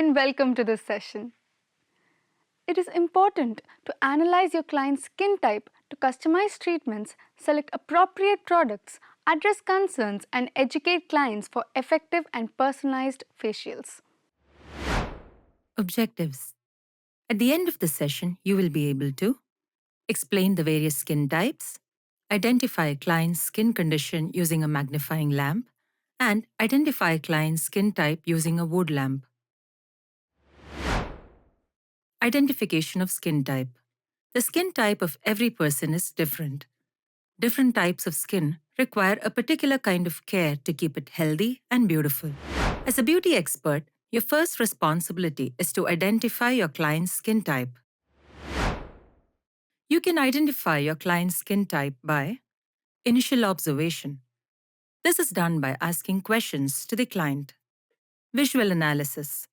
and welcome to this session. It is important to analyze your client's skin type to customize treatments, select appropriate products, address concerns, and educate clients for effective and personalized facials. Objectives. At the end of the session, you will be able to explain the various skin types, identify a client's skin condition using a magnifying lamp, and identify a client's skin type using a wood lamp. Identification of skin type. The skin type of every person is different. Different types of skin require a particular kind of care to keep it healthy and beautiful. As a beauty expert, your first responsibility is to identify your client's skin type. You can identify your client's skin type by initial observation. This is done by asking questions to the client. Visual analysis.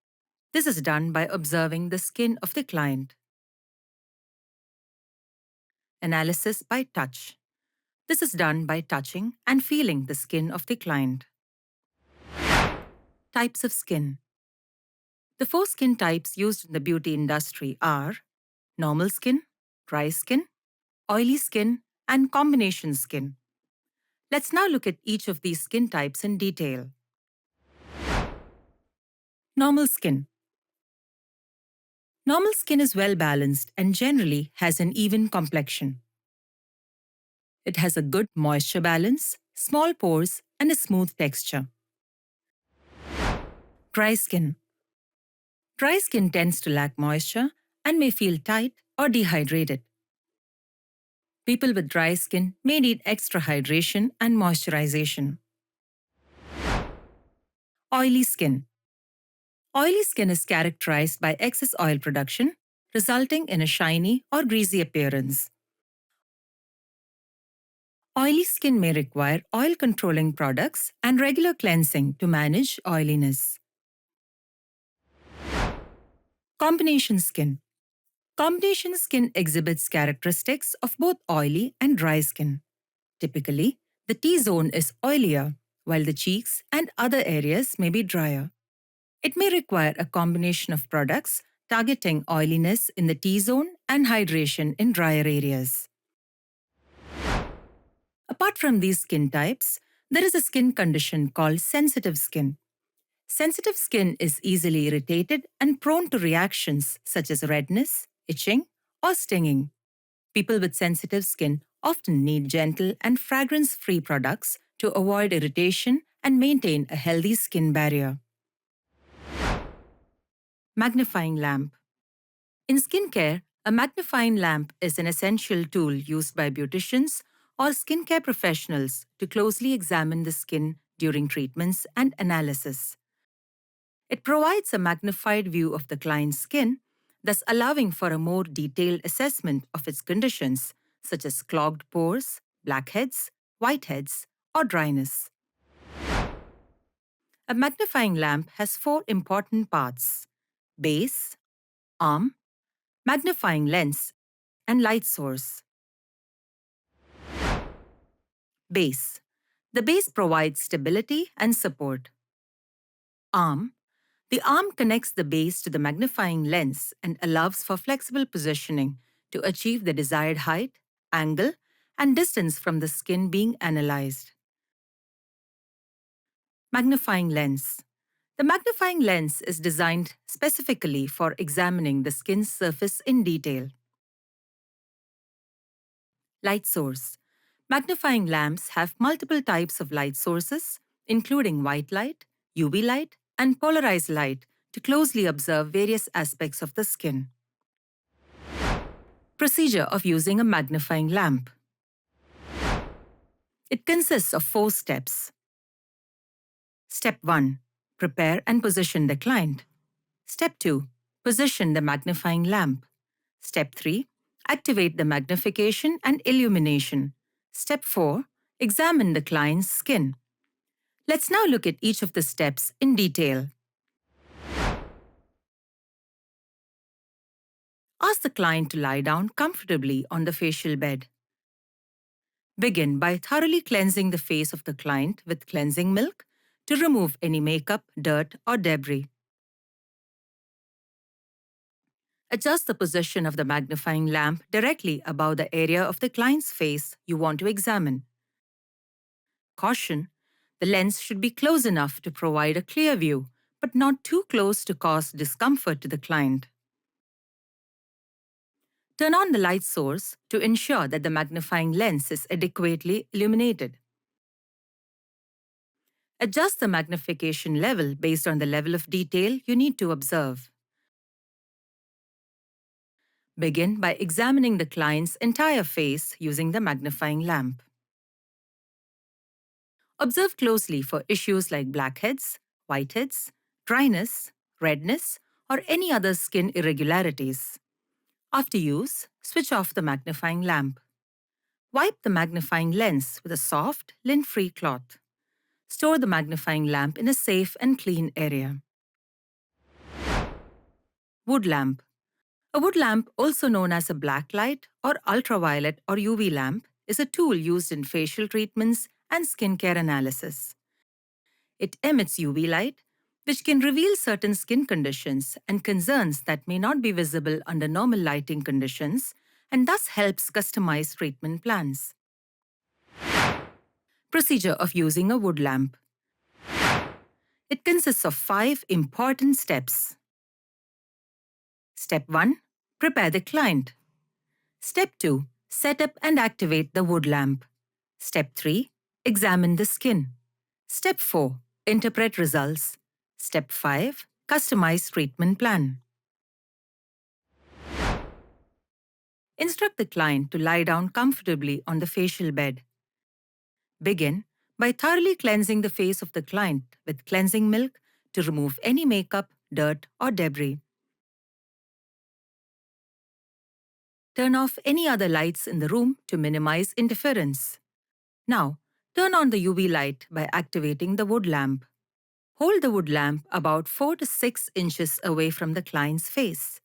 This is done by observing the skin of the client. Analysis by touch. This is done by touching and feeling the skin of the client. Types of skin. The 4 skin types used in the beauty industry are normal skin, dry skin, oily skin, and combination skin. Let's now look at each of these skin types in detail. Normal skin. Normal skin is well balanced and generally has an even complexion. It has a good moisture balance, small pores, and a smooth texture. Dry skin. Dry skin tends to lack moisture and may feel tight or dehydrated. People with dry skin may need extra hydration and moisturization. Oily skin. Oily skin is characterized by excess oil production, resulting in a shiny or greasy appearance. Oily skin may require oil-controlling products and regular cleansing to manage oiliness. Combination skin. Combination skin exhibits characteristics of both oily and dry skin. Typically, the T-zone is oilier, while the cheeks and other areas may be drier. It may require a combination of products targeting oiliness in the T-zone and hydration in drier areas. Apart from these skin types, there is a skin condition called sensitive skin. Sensitive skin is easily irritated and prone to reactions such as redness, itching, or stinging. People with sensitive skin often need gentle and fragrance-free products to avoid irritation and maintain a healthy skin barrier. Magnifying lamp. In skincare, a magnifying lamp is an essential tool used by beauticians or skincare professionals to closely examine the skin during treatments and analysis. It provides a magnified view of the client's skin, thus allowing for a more detailed assessment of its conditions, such as clogged pores, blackheads, whiteheads, or dryness. A magnifying lamp has 4 important parts: base, arm, magnifying lens, and light source. Base. The base provides stability and support. Arm. The arm connects the base to the magnifying lens and allows for flexible positioning to achieve the desired height, angle, and distance from the skin being analyzed. Magnifying lens. The magnifying lens is designed specifically for examining the skin's surface in detail. Light source. Magnifying lamps have multiple types of light sources, including white light, UV light, and polarized light to closely observe various aspects of the skin. Procedure of using a magnifying lamp. It consists of 4 steps. Step 1. Prepare and position the client. Step 2. Position the magnifying lamp. Step 3. Activate the magnification and illumination. Step 4. Examine the client's skin. Let's now look at each of the steps in detail. Ask the client to lie down comfortably on the facial bed. Begin by thoroughly cleansing the face of the client with cleansing milk to remove any makeup, dirt, or debris. Adjust the position of the magnifying lamp directly above the area of the client's face you want to examine. Caution: the lens should be close enough to provide a clear view, but not too close to cause discomfort to the client. Turn on the light source to ensure that the magnifying lens is adequately illuminated. Adjust the magnification level based on the level of detail you need to observe. Begin by examining the client's entire face using the magnifying lamp. Observe closely for issues like blackheads, whiteheads, dryness, redness, or any other skin irregularities. After use, switch off the magnifying lamp. Wipe the magnifying lens with a soft, lint-free cloth. Store the magnifying lamp in a safe and clean area. Wood lamp. A wood lamp, also known as a black light or ultraviolet or UV lamp, is a tool used in facial treatments and skincare analysis. It emits UV light, which can reveal certain skin conditions and concerns that may not be visible under normal lighting conditions, and thus helps customize treatment plans. Procedure of using a wood lamp. It consists of 5 important steps. Step 1. Prepare the client. Step 2. Set up and activate the wood lamp. Step 3. Examine the skin. Step 4. Interpret results. Step 5. Customize treatment plan. Instruct the client to lie down comfortably on the facial bed. Begin by thoroughly cleansing the face of the client with cleansing milk to remove any makeup, dirt, or debris. Turn off any other lights in the room to minimize interference. Now, turn on the UV light by activating the wood lamp. Hold the wood lamp about 4 to 6 inches away from the client's face.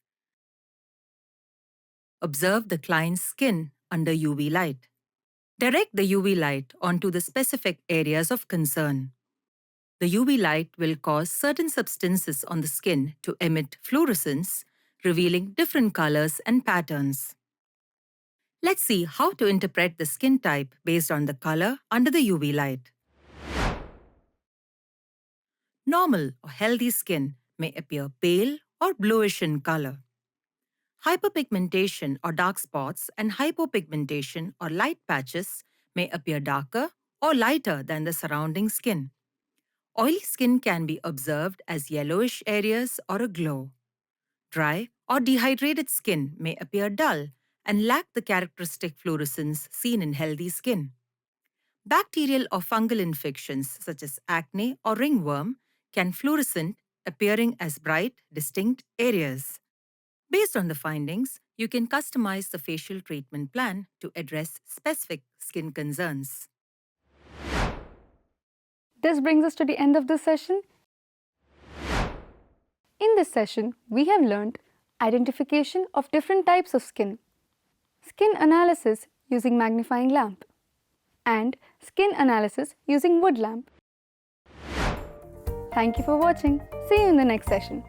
Observe the client's skin under UV light. Direct the UV light onto the specific areas of concern. The UV light will cause certain substances on the skin to emit fluorescence, revealing different colors and patterns. Let's see how to interpret the skin type based on the color under the UV light. Normal or healthy skin may appear pale or bluish in color. Hyperpigmentation or dark spots and hypopigmentation or light patches may appear darker or lighter than the surrounding skin. Oily skin can be observed as yellowish areas or a glow. Dry or dehydrated skin may appear dull and lack the characteristic fluorescence seen in healthy skin. Bacterial or fungal infections such as acne or ringworm can fluorescent, appearing as bright, distinct areas. Based on the findings, you can customize the facial treatment plan to address specific skin concerns. This brings us to the end of this session. In this session, we have learned identification of different types of skin analysis using magnifying lamp, and skin analysis using wood lamp. Thank you for watching. See you in the next session.